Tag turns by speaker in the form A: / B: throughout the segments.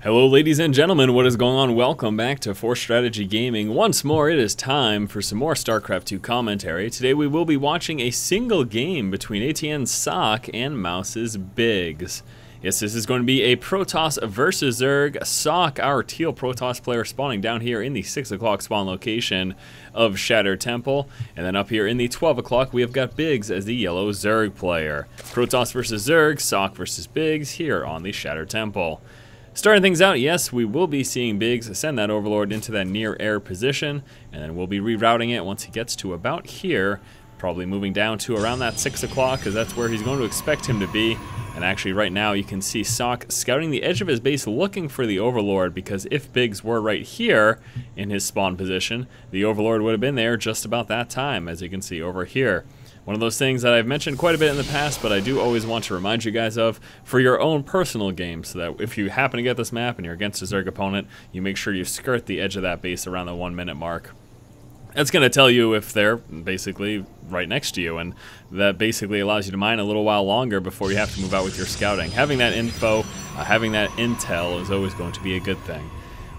A: Hello ladies and gentlemen, what is going on? Welcome back to Force Strategy Gaming. Once more, it is time for some more StarCraft 2 commentary. Today we will be watching a single game between ATN Socke and Mouse's biGs. Yes, this is going to be a Protoss versus Zerg. Socke, our teal Protoss player, spawning down here in the 6 o'clock spawn location of Shattered Temple. And then up here in the 12 o'clock, we have got biGs as the yellow Zerg player. Protoss versus Zerg, Socke versus biGs here on the Shattered Temple. Starting things out, yes, we will be seeing biGs send that Overlord into that near air position, and then we'll be rerouting it once he gets to about here, probably moving down to around that 6 o'clock, because that's where he's going to expect him to be. And actually right now you can see Socke scouting the edge of his base looking for the Overlord, because if biGs were right here in his spawn position, the Overlord would have been there just about that time, as you can see over here. One of those things that I've mentioned quite a bit in the past, but I do always want to remind you guys of for your own personal game, so that if you happen to get this map and you're against a Zerg opponent, you make sure you skirt the edge of that base around the 1 minute mark. That's going to tell you if they're basically right next to you, and that basically allows you to mine a little while longer before you have to move out with your scouting. Having that info, having that intel is always going to be a good thing.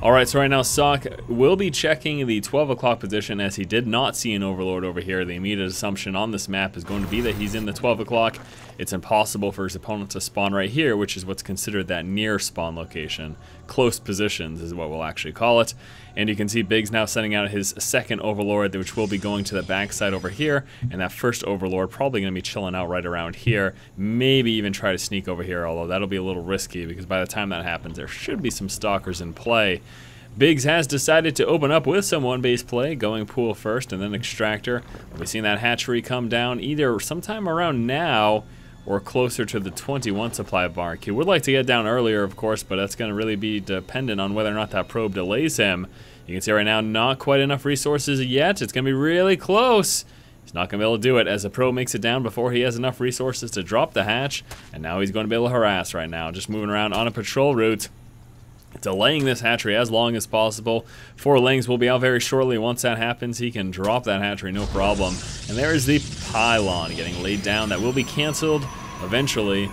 A: Alright, so right now Socke will be checking the 12 o'clock position, as he did not see an Overlord over here. The immediate assumption on this map is going to be that he's in the 12 o'clock. It's impossible for his opponent to spawn right here, which is what's considered that near spawn location. Close positions is what we'll actually call it. And you can see biGs now sending out his second Overlord, which will be going to the backside over here. And that first Overlord probably going to be chilling out right around here. Maybe even try to sneak over here, although that'll be a little risky, because by the time that happens, there should be some stalkers in play. biGs has decided to open up with some one-base play, going pool first and then extractor. We've seen that hatchery come down either sometime around now or closer to the 21 supply mark. He would like to get down earlier, of course, but that's going to really be dependent on whether or not that probe delays him. You can see right now, not quite enough resources yet. It's going to be really close. He's not going to be able to do it, as the probe makes it down before he has enough resources to drop the hatch. And now he's going to be able to harass right now, just moving around on a patrol route, delaying this hatchery as long as possible. 4 lings will be out very shortly. Once that happens, he can drop that hatchery, no problem. And there is the pylon getting laid down. That will be canceled eventually,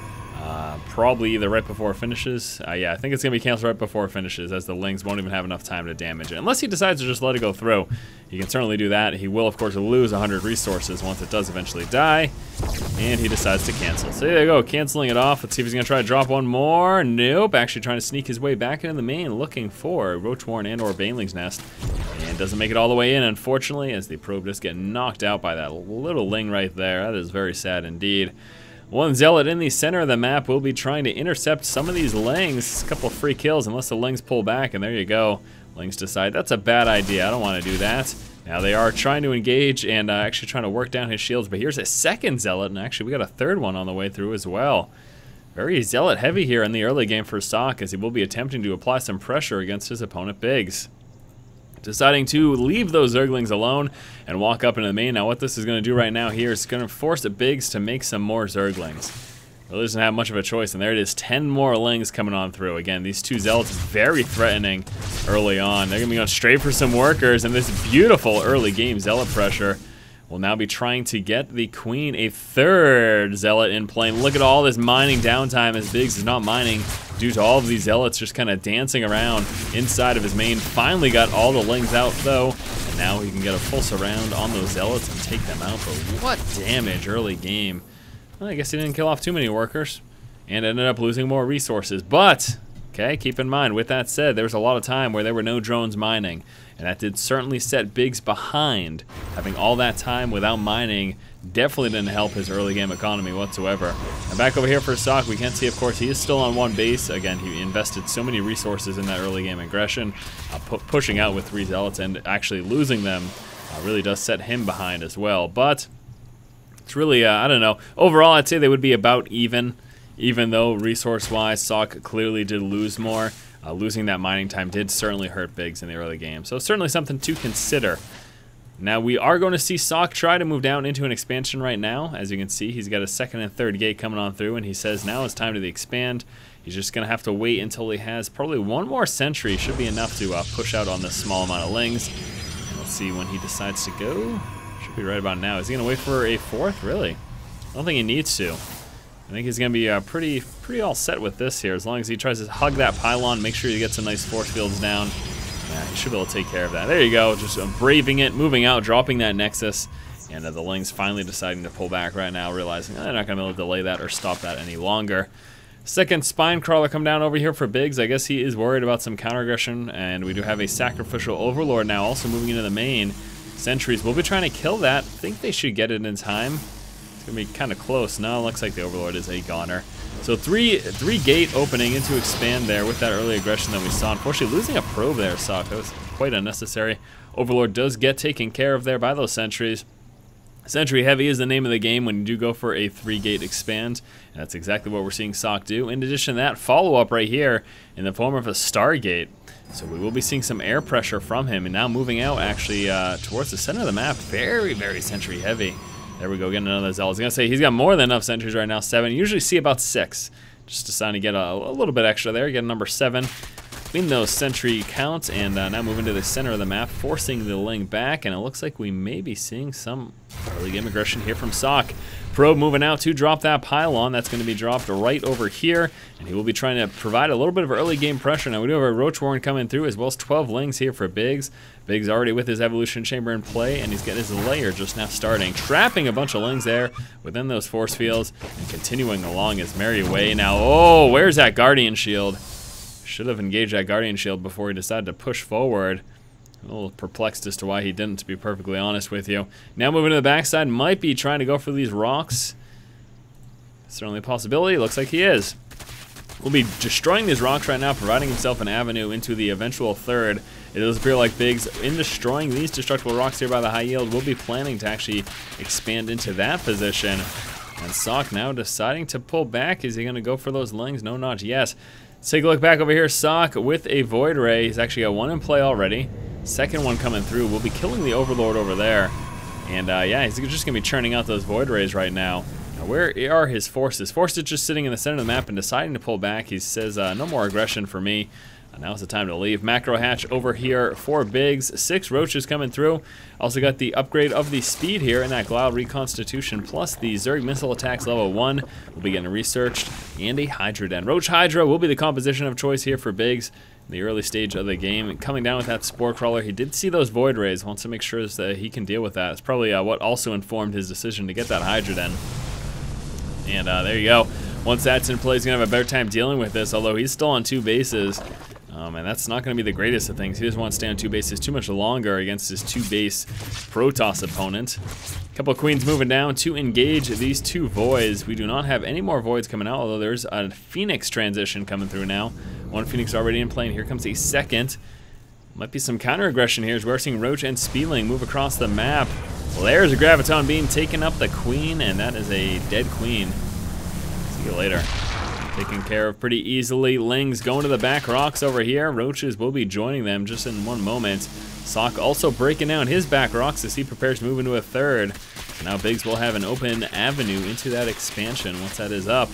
A: probably either right before it finishes. Yeah, I think it's going to be canceled right before it finishes, as the lings won't even have enough time to damage it. Unless he decides to just let it go through. He can certainly do that. He will, of course, lose 100 resources once it does eventually die. And he decides to cancel. So there you go, canceling it off. Let's see if he's going to try to drop one more. Nope, actually trying to sneak his way back into the main, looking for Roachwarren and or Baneling's Nest. And doesn't make it all the way in, unfortunately, as the probe just get knocked out by that little ling right there. That is very sad indeed. One Zealot in the center of the map will be trying to intercept some of these lings. A couple of free kills, unless the lings pull back, and there you go. Lings decide that's a bad idea. I don't want to do that. Now they are trying to engage and actually trying to work down his shields, but here's a second Zealot, and actually we got a third one on the way through as well. Very Zealot heavy here in the early game for Socke, as he will be attempting to apply some pressure against his opponent biGs. Deciding to leave those Zerglings alone and walk up into the main. Now what this is going to do right now here is going to force the biGs to make some more Zerglings. Really doesn't have much of a choice, and there it is, 10 more lings coming on through. Again, these two Zealots very threatening early on. They're going to be going straight for some workers, and this beautiful early game Zealot pressure will now be trying to get the Queen a third Zealot in play. Look at all this mining downtime as biGs is not mining due to all of these Zealots just kind of dancing around inside of his main. Finally got all the lings out though, and now he can get a full surround on those Zealots and take them out. But what damage early game. Well, I guess he didn't kill off too many workers and ended up losing more resources. But, okay, keep in mind, with that said, there was a lot of time where there were no drones mining, and that did certainly set biGs behind. Having all that time without mining definitely didn't help his early game economy whatsoever. And back over here for Socke, we can see, of course, he is still on one base. Again, he invested so many resources in that early game aggression. Pushing out with 3 Zealots and actually losing them really does set him behind as well. But it's really, I don't know. Overall, I'd say they would be about even though resource-wise, Socke clearly did lose more. Losing that mining time did certainly hurt biGs in the early game. So certainly something to consider. Now we are going to see Socke try to move down into an expansion right now. As you can see, he's got a second and third gate coming on through, and he says now it's time to expand. He's just going to have to wait until he has probably one more sentry. Should be enough to push out on this small amount of lings. And let's see when he decides to go. Should be right about now. Is he going to wait for a fourth? Really? I don't think he needs to. I think he's going to be pretty all set with this here, as long as he tries to hug that pylon, make sure he gets some nice force fields down. Yeah, he should be able to take care of that. There you go, just braving it, moving out, dropping that Nexus. And the Lings finally deciding to pull back right now, realizing they're not going to be able to delay that or stop that any longer. Second Spine Crawler come down over here for biGs. I guess he is worried about some counter aggression, and we do have a Sacrificial Overlord now also moving into the main. Sentries will be trying to kill that. I think they should get it in time. It's going to be kind of close. No, it looks like the Overlord is a goner. So three gate opening into expand there with that early aggression that we saw. Unfortunately, losing a probe there, Socke. That was quite unnecessary. Overlord does get taken care of there by those sentries. Sentry heavy is the name of the game when you do go for a 3-gate expand, and that's exactly what we're seeing Socke do. In addition to that, follow-up right here in the form of a Stargate. So we will be seeing some air pressure from him, and now moving out actually towards the center of the map. Very, very sentry heavy. There we go, getting another Zealot. I was going to say, he's got more than enough sentries right now, 7. You usually see about 6. Just deciding to get a little bit extra there, get a number 7. Between those sentry counts, and now moving to the center of the map, forcing the Ling back, and it looks like we may be seeing some early game aggression here from Socke. Probe moving out to drop that pylon. That's going to be dropped right over here, and he will be trying to provide a little bit of early game pressure. Now we do have a Roach Warren coming through, as well as 12 Lings here for biGs. biGs already with his Evolution Chamber in play, and he's getting his layer just now starting. Trapping a bunch of Lings there within those force fields, and continuing along his merry way. Now, oh, where's that Guardian Shield? Should have engaged that Guardian Shield before he decided to push forward. A little perplexed as to why he didn't, to be perfectly honest with you. Now moving to the backside, might be trying to go for these rocks. Certainly a possibility, looks like he is. Will be destroying these rocks right now, providing himself an avenue into the eventual third. It does appear like biGs, in destroying these destructible rocks here by the high yield, will be planning to actually expand into that position. And Socke now deciding to pull back. Is he going to go for those Lings? No, not yet. Let's take a look back over here. Socke with a Void Ray. He's actually got one in play already. Second one coming through. We'll be killing the Overlord over there. And yeah, he's just going to be churning out those Void Rays right now. Now, where are his forces? Forces just sitting in the center of the map and deciding to pull back. He says, no more aggression for me. Now's the time to leave. Macro hatch over here for biGs. 6 roaches coming through. Also got the upgrade of the speed here in that Glial Reconstitution, plus the Zerg missile attacks level 1 will be getting researched, and a Hydra Den. Roach Hydra will be the composition of choice here for biGs in the early stage of the game. Coming down with that Spore Crawler, he did see those Void Rays, wants to make sure that he can deal with that. It's probably what also informed his decision to get that Hydra Den. And there you go. Once that's in play, he's going to have a better time dealing with this, although he's still on 2 bases. And that's not going to be the greatest of things. He doesn't want to stay on 2 bases too much longer against his 2-base Protoss opponent. A couple of Queens moving down to engage these 2 Voids. We do not have any more Voids coming out, although there's a Phoenix transition coming through now. One Phoenix already in play, and here comes a second. Might be some counter aggression here as we're seeing Roach and Speedling move across the map. Well, there's a Graviton being taken up the Queen, and that is a dead Queen. See you later. Taken care of pretty easily. Lings going to the back rocks over here. Roaches will be joining them just in one moment. Socke also breaking down his back rocks as he prepares to move into a third. So now biGs will have an open avenue into that expansion once that is up.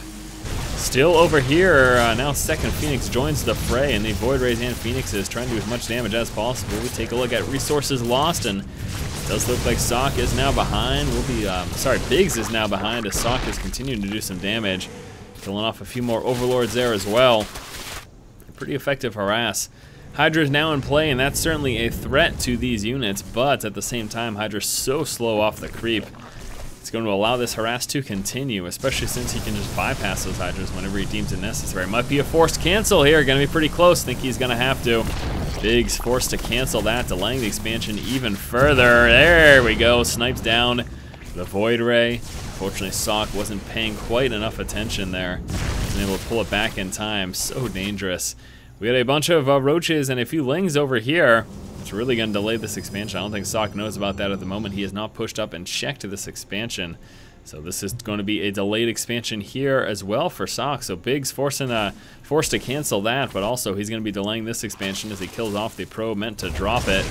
A: Still over here, now second Phoenix joins the fray, and the Void Rays and Phoenixes trying to do as much damage as possible. We take a look at resources lost, and it does look like Socke is now behind. biGs is now behind as Socke is continuing to do some damage. Killing off a few more Overlords there as well. Pretty effective harass. Hydra is now in play, and that's certainly a threat to these units, but at the same time, Hydra's so slow off the creep. It's going to allow this harass to continue, especially since he can just bypass those Hydras whenever he deems it necessary. Might be a forced cancel here, going to be pretty close. Think he's going to have to. biGs forced to cancel that, delaying the expansion even further. There we go, snipes down the Void Ray. Unfortunately, Socke wasn't paying quite enough attention there. Wasn't able to pull it back in time. So dangerous. We got a bunch of roaches and a few Lings over here. It's really going to delay this expansion. I don't think Socke knows about that at the moment. He has not pushed up and checked this expansion. So this is going to be a delayed expansion here as well for Socke. So biGs forced to cancel that, but also he's going to be delaying this expansion as he kills off the probe meant to drop it.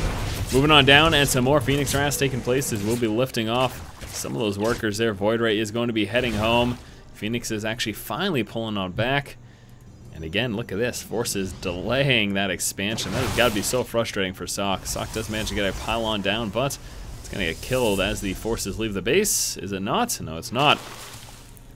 A: Moving on down, and some more Phoenix harass taking place as we'll be lifting off some of those workers there. Void Ray is going to be heading home. Phoenix is actually finally pulling on back. And again, look at this. Forces delaying that expansion. That has got to be so frustrating for Socke. Socke does manage to get a pylon down, but it's going to get killed as the forces leave the base. Is it not? No, it's not.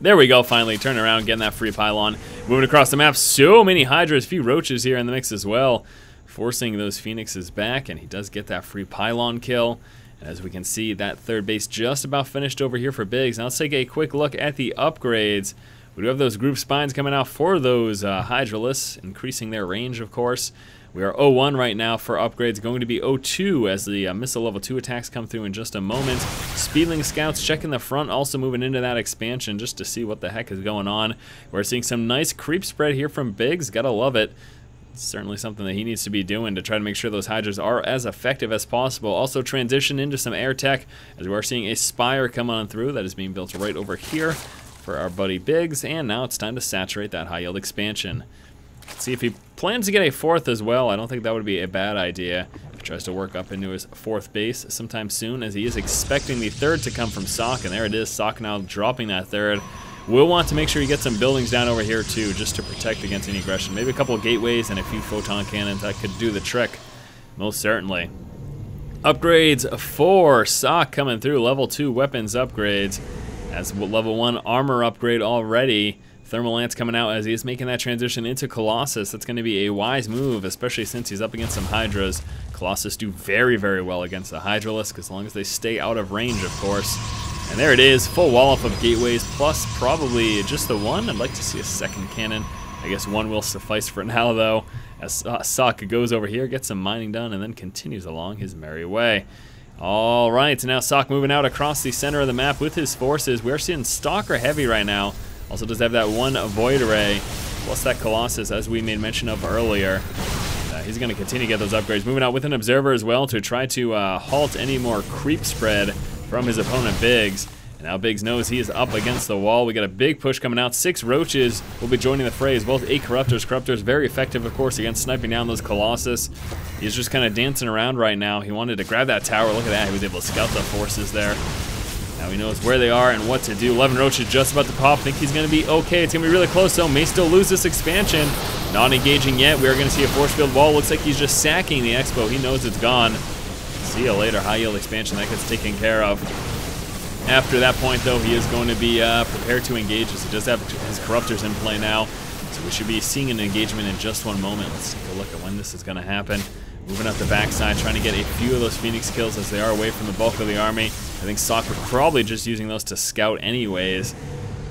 A: There we go, finally turning around, getting that free pylon. Moving across the map, so many Hydras, a few Roaches here in the mix as well, forcing those Phoenixes back, and he does get that free pylon kill. And as we can see, that third base just about finished over here for biGs. Now let's take a quick look at the upgrades. We do have those group spines coming out for those Hydralisks, increasing their range, of course. We are 0-1 right now for upgrades, going to be 0-2 as the missile level 2 attacks come through in just a moment. Speedling scouts checking the front, also moving into that expansion just to see what the heck is going on. We're seeing some nice creep spread here from biGs, gotta love it. It's certainly something that he needs to be doing to try to make sure those Hydras are as effective as possible. Also transition into some air tech as we are seeing a Spire come on through that is being built right over here for our buddy biGs, and now it's time to saturate that high yield expansion. Let's see if he plans to get a fourth as well. I don't think that would be a bad idea. If he tries to work up into his fourth base sometime soon, as he is expecting the third to come from Socke, and there it is, Socke now dropping that third. We'll want to make sure you get some buildings down over here too, just to protect against any aggression. Maybe a couple of gateways and a few photon cannons that could do the trick, most certainly. Upgrades for Socke coming through, level 2 weapons upgrades. As level 1 armor upgrade already. Thermal Lance coming out as he is making that transition into Colossus. That's going to be a wise move, especially since he's up against some Hydras. Colossus do very, very well against the Hydralisk, as long as they stay out of range, of course. And there it is, full wall-up of gateways, plus probably just the one. I'd like to see a second cannon. I guess one will suffice for now, though, as Socke goes over here, gets some mining done, and then continues along his merry way. All right, so now Socke moving out across the center of the map with his forces. We're seeing Stalker heavy right now. Also does have that one Void Array, plus that Colossus, as we made mention of earlier. He's going to continue to get those upgrades. Moving out with an Observer as well to try to halt any more creep spread from his opponent biGs. And now biGs knows he is up against the wall. We got a big push coming out. 6 Roaches will be joining the fray, as well as 8 Corruptors. Corruptors very effective, of course, against sniping down those Colossus. He's just kind of dancing around right now. He wanted to grab that tower. Look at that. He was able to scout the forces there. Now he knows where they are and what to do. 11 Roaches just about to pop. Think he's going to be okay. It's going to be really close, though. May still lose this expansion. Not engaging yet. We are going to see a force field wall. Looks like he's just sacking the Expo. He knows it's gone. See you later. High yield expansion. That gets taken care of. After that point, though, he is going to be prepared to engage, as he does have his Corruptors in play now. So we should be seeing an engagement in just one moment. Let's take a look at when this is going to happen. Moving up the backside, trying to get a few of those Phoenix kills as they are away from the bulk of the army. I think Socke was probably just using those to scout anyways.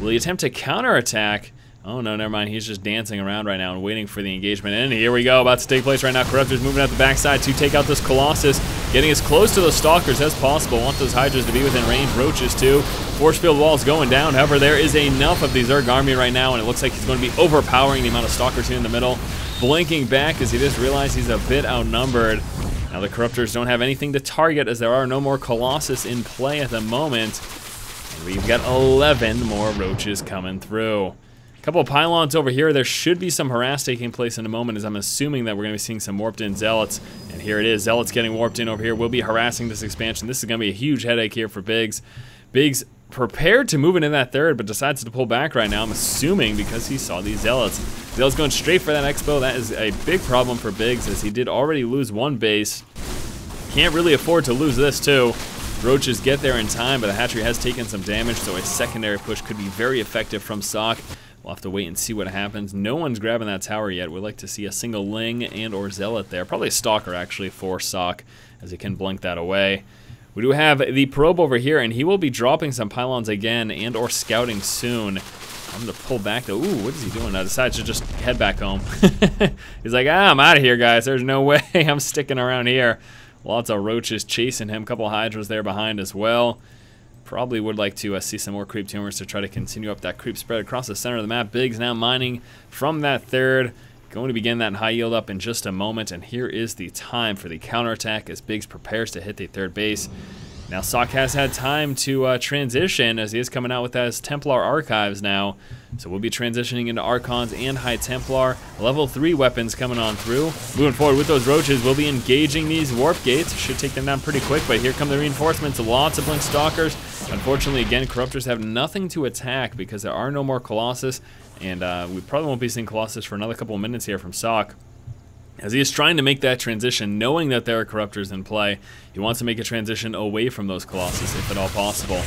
A: Will he attempt to counterattack? Oh no, never mind. He's just dancing around right now and waiting for the engagement. And here we go, about to take place right now. Corruptors moving out the backside to take out this Colossus, getting as close to those Stalkers as possible. Want those Hydras to be within range. Roaches too. Force field walls going down. However, there is enough of the Zerg army right now, and it looks like he's going to be overpowering the amount of Stalkers here in the middle. Blinking back as he just realized he's a bit outnumbered. Now the Corruptors don't have anything to target, as there are no more Colossus in play at the moment. And we've got 11 more Roaches coming through. Couple of pylons over here. There should be some harass taking place in a moment, as I'm assuming that we're going to be seeing some warped in Zealots. And here it is. Zealots getting warped in over here. We'll be harassing this expansion. This is going to be a huge headache here for biGs. biGs prepared to move into that third, but decides to pull back right now, I'm assuming because he saw these Zealots. Zealots going straight for that Expo. That is a big problem for biGs, as he did already lose one base. Can't really afford to lose this too. Roaches get there in time, but the hatchery has taken some damage, so a secondary push could be very effective from Socke. We'll have to wait and see what happens. No one's grabbing that tower yet. We'd like to see a single Ling and or Zealot there. Probably a Stalker, actually, for Socke, as he can blink that away. We do have the probe over here, and he will be dropping some pylons again and or scouting soon. I'm going to pull back, though. Ooh, what is he doing? I decided to just head back home. He's like, I'm out of here, guys. There's no way I'm sticking around here. Lots of Roaches chasing him. Couple Hydras there behind as well. Probably would like to see some more creep tumors to try to continue up that creep spread across the center of the map. biGs now mining from that third. Going to begin that high yield up in just a moment. And here is the time for the counterattack as biGs prepares to hit the third base. Now Socke has had time to transition, as he is coming out with his Templar Archives now. So we'll be transitioning into Archons and High Templar. Level 3 weapons coming on through. Moving forward with those Roaches, we'll be engaging these Warp Gates. Should take them down pretty quick, but here come the reinforcements. Lots of Blink Stalkers. Unfortunately, again, Corruptors have nothing to attack because there are no more Colossus. And we probably won't be seeing Colossus for another couple of minutes here from Socke, as he is trying to make that transition, knowing that there are Corruptors in play. He wants to make a transition away from those Colossus, if at all possible.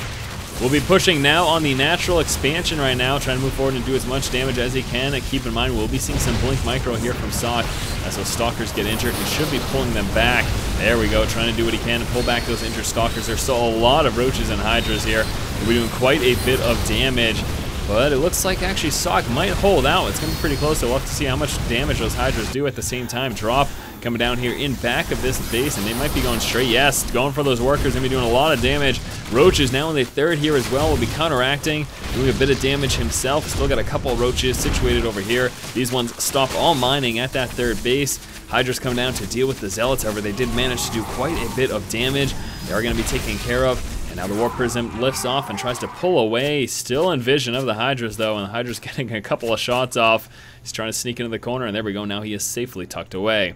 A: We'll be pushing now on the natural expansion right now, trying to move forward and do as much damage as he can. And keep in mind, we'll be seeing some blink micro here from Socke. As those stalkers get injured, he should be pulling them back. There we go, trying to do what he can to pull back those injured stalkers. There's still a lot of roaches and hydras here. We'll be doing quite a bit of damage. But it looks like actually Socke might hold out. It's going to be pretty close, so we'll have to see how much damage those hydras do at the same time. Drop coming down here in back of this base, and they might be going straight. Yes, going for those workers. Going to be doing a lot of damage. Roaches now in the third here as well will be counteracting, doing a bit of damage himself. Still got a couple of roaches situated over here. These ones stop all mining at that third base. Hydras come down to deal with the Zealots. However, they did manage to do quite a bit of damage. They are going to be taken care of. And now the Warp Prism lifts off and tries to pull away. Still in vision of the Hydras, though, and the Hydra's getting a couple of shots off. He's trying to sneak into the corner, and there we go. Now he is safely tucked away.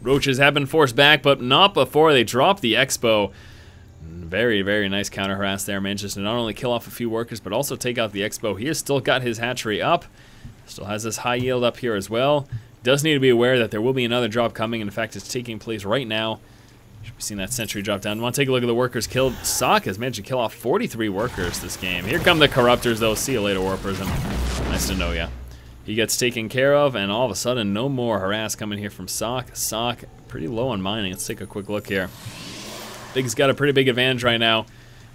A: Roaches have been forced back, but not before they drop the Expo. Very, very nice counter harass there. Manages to not only kill off a few workers, but also take out the Expo. He has still got his hatchery up. Still has this high yield up here as well. Does need to be aware that there will be another drop coming. In fact, it's taking place right now. Should be seeing that sentry drop down. Want to take a look at the workers killed. Socke has managed to kill off 43 workers this game. Here come the Corruptors, though. See you later, Warp Prism. Nice to know ya. He gets taken care of, and all of a sudden, no more harass coming here from Socke. Socke, pretty low on mining. Let's take a quick look here. Big's got a pretty big advantage right now,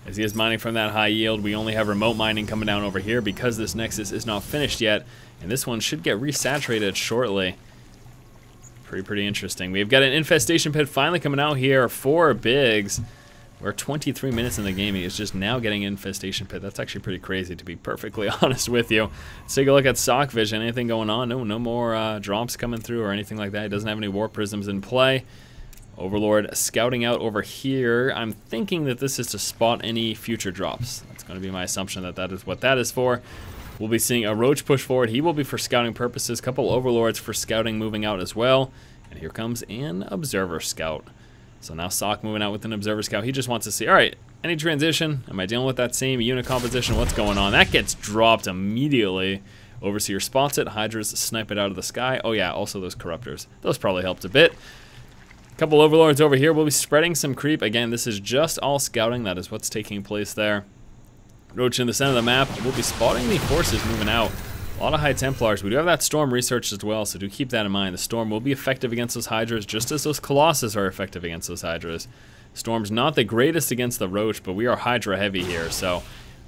A: as he is mining from that high yield. We only have remote mining coming down over here because this Nexus is not finished yet, and this one should get resaturated shortly. Pretty interesting. We've got an infestation pit finally coming out here for biGs. We're 23 minutes in the game. He is just now getting an infestation pit. That's actually pretty crazy, to be perfectly honest with you. Let's take a look at Socke vision. Anything going on? No more drops coming through or anything like that. He doesn't have any Warp Prisms in play. Overlord scouting out over here. I'm thinking that this is to spot any future drops. That's going to be my assumption that that is what that is for. We'll be seeing a Roach push forward. He will be for scouting purposes. Couple Overlords for scouting moving out as well. And here comes an Observer Scout. So now Socke moving out with an Observer Scout. He just wants to see, all right, any transition? Am I dealing with that same unit composition? What's going on? That gets dropped immediately. Overseer spots it. Hydras snipe it out of the sky. Oh yeah, also those Corruptors. Those probably helped a bit. Couple Overlords over here. We'll be spreading some creep. Again, this is just all scouting. That is what's taking place there. Roach in the center of the map. We'll be spotting the forces moving out. A lot of High Templars. We do have that Storm researched as well, so do keep that in mind. The Storm will be effective against those Hydras, just as those Colossus are effective against those Hydras. Storm's not the greatest against the Roach, but we are Hydra heavy here, so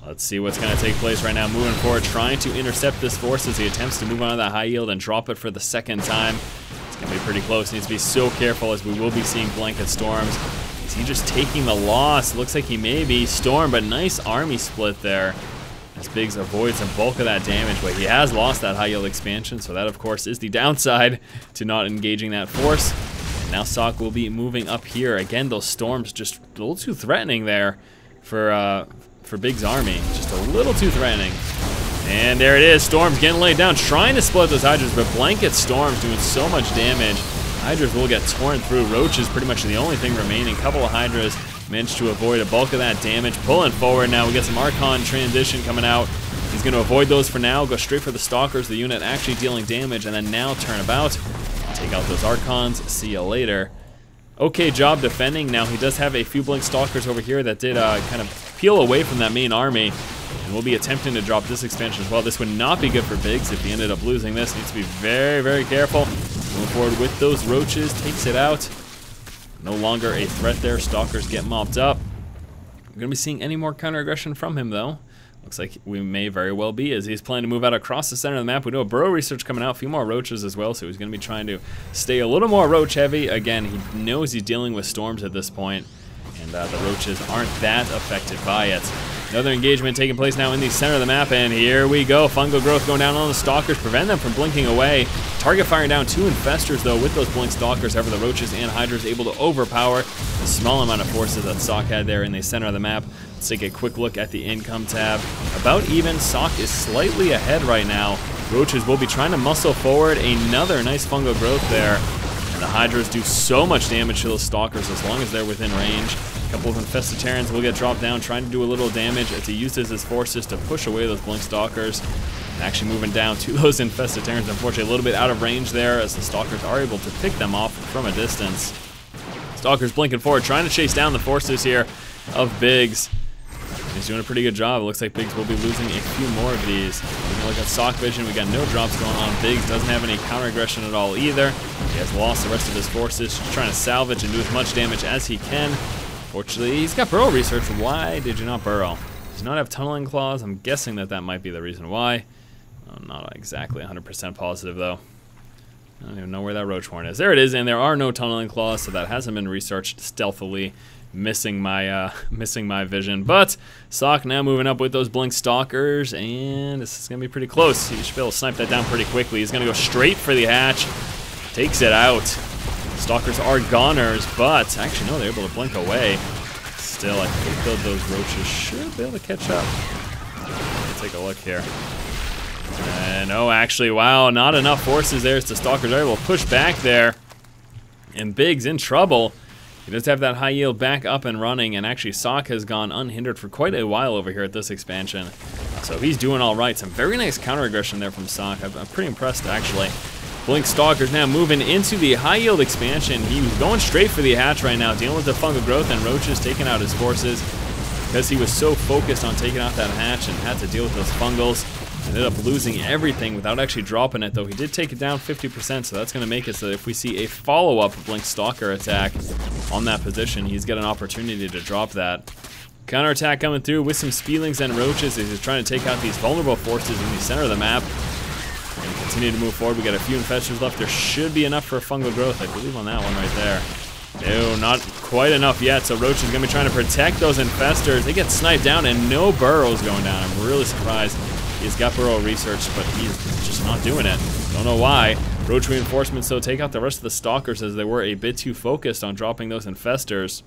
A: let's see what's going to take place right now. Moving forward, trying to intercept this force as he attempts to move on to that high yield and drop it for the second time. It's going to be pretty close. Needs to be so careful, as we will be seeing Blanket Storms. Is he just taking the loss? Looks like he may be. Storm, but nice army split there, as biGs avoids the bulk of that damage, but he has lost that high yield expansion, so that of course is the downside to not engaging that force. And now Socke will be moving up here. Again, those Storms just a little too threatening there for biGs' army. Just a little too threatening. And there it is. Storm's getting laid down, trying to split those Hydras, but Blanket Storm's doing so much damage. Hydras will get torn through. Roach is pretty much the only thing remaining. Couple of Hydras managed to avoid a bulk of that damage. Pulling forward now. We get some Archon transition coming out. He's going to avoid those for now. Go straight for the Stalkers. The unit actually dealing damage, and then now turn about. Take out those Archons. See you later. Okay job defending. Now he does have a few Blink Stalkers over here that did kind of peel away from that main army. And we'll be attempting to drop this expansion as well. This would not be good for biGs if he ended up losing this. Needs to be very, very careful. Moving forward with those Roaches. Takes it out. No longer a threat there. Stalkers get mopped up. We're going to be seeing any more counter aggression from him, though. Looks like we may very well be, as he's planning to move out across the center of the map. We know a burrow research coming out, a few more Roaches as well, so he's going to be trying to stay a little more Roach heavy. Again, he knows he's dealing with Storms at this point, and the Roaches aren't that affected by it. Another engagement taking place now in the center of the map, and here we go. Fungal growth going down on the Stalkers, prevent them from blinking away. Target firing down 2 Infestors, though, with those Blink Stalkers. However, the Roaches and Hydras able to overpower the small amount of forces that Socke had there in the center of the map. Let's take a quick look at the income tab. About even. Socke is slightly ahead right now. Roaches will be trying to muscle forward. Another nice fungal growth there. And the Hydras do so much damage to those Stalkers as long as they're within range. A couple of Infestitarians will get dropped down, trying to do a little damage as he uses his forces to push away those Blink Stalkers. And actually moving down to those Infestitarians, unfortunately a little bit out of range there, as the Stalkers are able to pick them off from a distance. Stalkers blinking forward, trying to chase down the forces here of biGs. He's doing a pretty good job. It looks like biGs will be losing a few more of these. Taking a look at Socke vision, we got no drops going on. biGs doesn't have any counter aggression at all either. He has lost the rest of his forces, just trying to salvage and do as much damage as he can. Fortunately, he's got burrow research. Why did you not burrow? Does not have tunneling claws. I'm guessing that might be the reason why. I'm not exactly 100% positive though. I don't even know where that roach horn is. There it is, and there are no tunneling claws, so that hasn't been researched stealthily. Missing my vision, but Socke now moving up with those blink stalkers, and this is gonna be pretty close. He should be able to snipe that down pretty quickly. He's gonna go straight for the hatch, takes it out. Stalkers are goners, but actually no, they're able to blink away. Still, I think he killed those roaches. Should be able to catch up. Let's take a look here. And oh, actually, wow, not enough forces there. So the Stalkers are able to push back there, and biGs in trouble. He does have that high yield back up and running, and actually Socke has gone unhindered for quite a while over here at this expansion. So he's doing all right. Some very nice counter aggression there from Socke. I'm pretty impressed actually. Blink Stalkers now moving into the high yield expansion. He was going straight for the hatch right now, dealing with the fungal growth, and roaches taking out his forces because he was so focused on taking out that hatch and had to deal with those fungals. Ended up losing everything without actually dropping it, though. He did take it down 50%, so that's going to make it so that if we see a follow-up Blink Stalker attack on that position, he's got an opportunity to drop that. Counterattack coming through with some Speedlings and Roaches as he's trying to take out these vulnerable forces in the center of the map. We're going to continue to move forward. We got a few Infestors left. There should be enough for fungal growth, I believe, on that one right there. No, not quite enough yet, so Roach is going to be trying to protect those Infestors. They get sniped down, and no burrows going down. I'm really surprised. He's got burrow research, but he's just not doing it. Don't know why. Roach reinforcements, though, take out the rest of the Stalkers as they were a bit too focused on dropping those Infestors.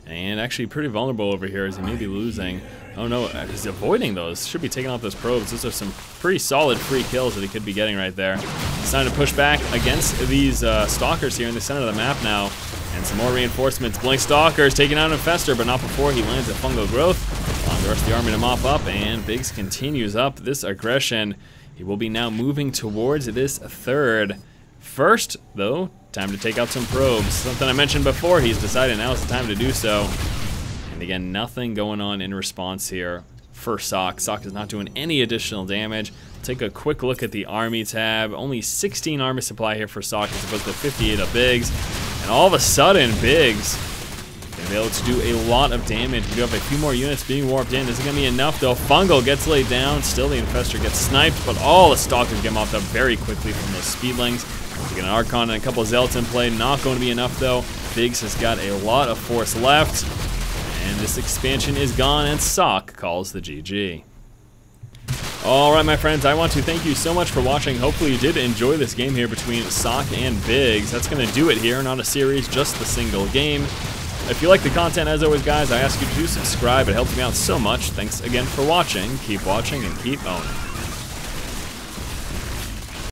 A: And actually pretty vulnerable over here as he may be losing. Oh no, he's avoiding those. Should be taking out those probes. Those are some pretty solid free kills that he could be getting right there. It's time to push back against these Stalkers here in the center of the map now. And some more reinforcements. Blink Stalkers taking out an Infestor, but not before he lands a fungal growth. Allowing the rest of the army to mop up, and biGs continues up this aggression. He will be now moving towards this third. First, though, time to take out some probes. Something I mentioned before, he's decided now is the time to do so. And again, nothing going on in response here for Socke. Socke is not doing any additional damage. Take a quick look at the army tab. Only 16 army supply here for Socke as opposed to 58 of biGs. And all of a sudden, biGs gonna be able to do a lot of damage. We do have a few more units being warped in. This is gonna be enough though. Fungal gets laid down. Still the Infestor gets sniped, but all the Stalkers get mopped up very quickly from those Speedlings. We get an Archon and a couple of Zealots in play. Not going to be enough though. biGs has got a lot of force left. And this expansion is gone, and Socke calls the GG. Alright my friends, I want to thank you so much for watching. Hopefully you did enjoy this game here between Socke and biGs. That's going to do it here, not a series, just the single game. If you like the content, as always guys, I ask you to subscribe. It helps me out so much. Thanks again for watching. Keep watching and keep owning.